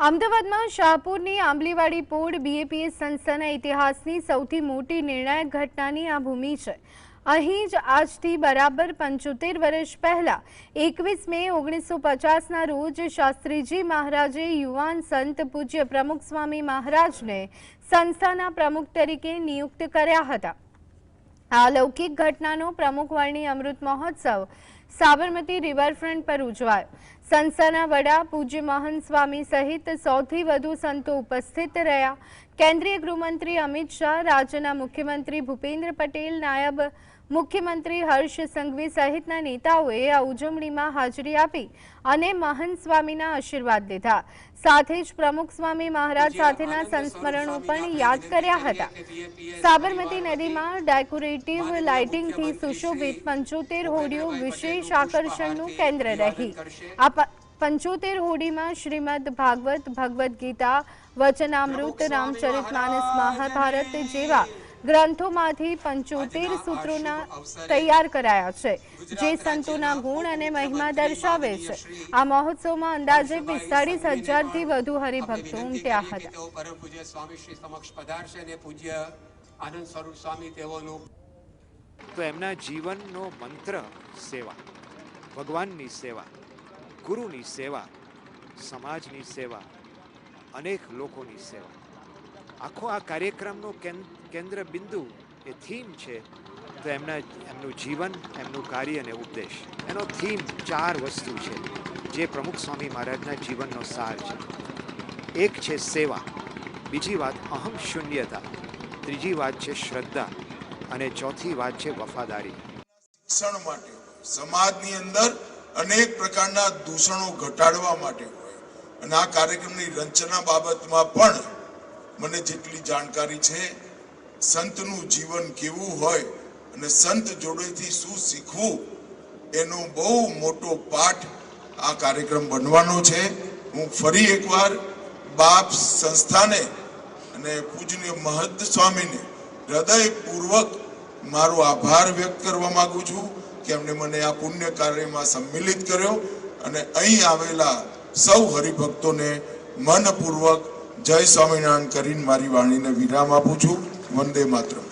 અમદાવાદમાં શાહપુરની આંબલીવાડી પોળ બીએપીએસ સંસ્થાના ઇતિહાસની સૌથી મોટી નિર્ણાયક ઘટનાની આ ભૂમિ છે। અહીં જ આજથી બરાબર 75 વર્ષ પહેલા 21 મે 1950ના રોજ શાસ્ત્રીજી મહારાજે યુવાન સંત પૂજ્ય પ્રમુખ સ્વામી મહારાજને સંસ્થાના પ્રમુખ તરીકે નિયુક્ત કર્યા હતા। આ લૌકિક ઘટનાનો પ્રમુખવાણી અમૃત મહોત્સવ સાબરમતી રિવરફ્રન્ટ પર ઉજવાયો। સંસ્થાના વડા પૂજ્ય મહંત સ્વામી સહિત 100થી વધુ સંતો ઉપસ્થિત રહ્યા। કેન્દ્રીય ગૃહમંત્રી અમિત શાહ, રાજ્યના મુખ્યમંત્રી ભૂપેન્દ્ર પટેલ, નાયબ મુખ્યમંત્રી હર્ષ સંઘવી સહિતના નેતાઓએ આ ઉજવણીમાં હાજરી આપી અને મહંત સ્વામીના આશીર્વાદ લીધા। સાથે જ પ્રમુખ સ્વામી મહારાજ સાથેના સંસ્મરણો પણ યાદ કર્યા હતા। સાબરમતી નદીમાં ડેકોરેટિવ લાઇટિંગથી સુશોભિત 75 હોડીઓ વિશેષ આકર્ષણનું કેન્દ્ર રહી। આ 75 હોડીમાં શ્રીમદ ભાગવત, ભગવદ્ ગીતા, વચનામૃત, રામચરિતમાનસ, મહાભારત જેવા ગ્રંથોમાંથી 75 સૂત્રોના તૈયાર કરાયા છે, જે સંતોના ગુણ અને મહિમા દર્શાવે છે। આ મહોત્સવમાં અંદાજે 45,000થી વધુ હરિભક્તો ઉમટ્યા હતા। તો એમના જીવનનો મંત્ર સેવા, ભગવાનની સેવા, ગુરુની સેવા, સમાજની સેવા, અનેક લોકોની સેવા। આખો આ કાર્યક્રમનો કેન્દ્ર બિંદુ એ થીમ છે તો એમનું જીવન, એમનું કાર્ય અને ઉપદેશ। એનો થીમ 4 વસ્તુ છે જે પ્રમુખ સ્વામી મહારાજના જીવનનો સાર છે। એક છે સેવા, બીજી વાત અહમ શૂન્યતા, ત્રીજી વાત છે શ્રદ્ધા અને ચોથી વાત છે વફાદારી। શિક્ષણ માટે, સમાજની અંદર અનેક પ્રકારના દૂષણો ઘટાડવા માટે હોય અને આ કાર્યક્રમની રચના બાબતમાં પણ મને જેટલી જાણકારી છે, સંતનું જીવન કેવું હોય અને સંત જોડેથી શું શીખવું એનો બહુ મોટો પાઠ આ કાર્યક્રમ બનવાનો છે। હું ફરી એકવાર બાપ સંસ્થાને અને પૂજનીય મહંત સ્વામીને હૃદયપૂર્વક મારો આભાર વ્યક્ત કરવા માંગુ છું કે એમને મને આ પુણ્ય કાર્યમાં સંમિલિત કર્યો અને અહીં આવેલા સૌ હરિભક્તોને મનપૂર્વક જય સ્વામિનારાયણ કરીને મારી વાણીને વિરામ આપું છું। વંદે માતરમ।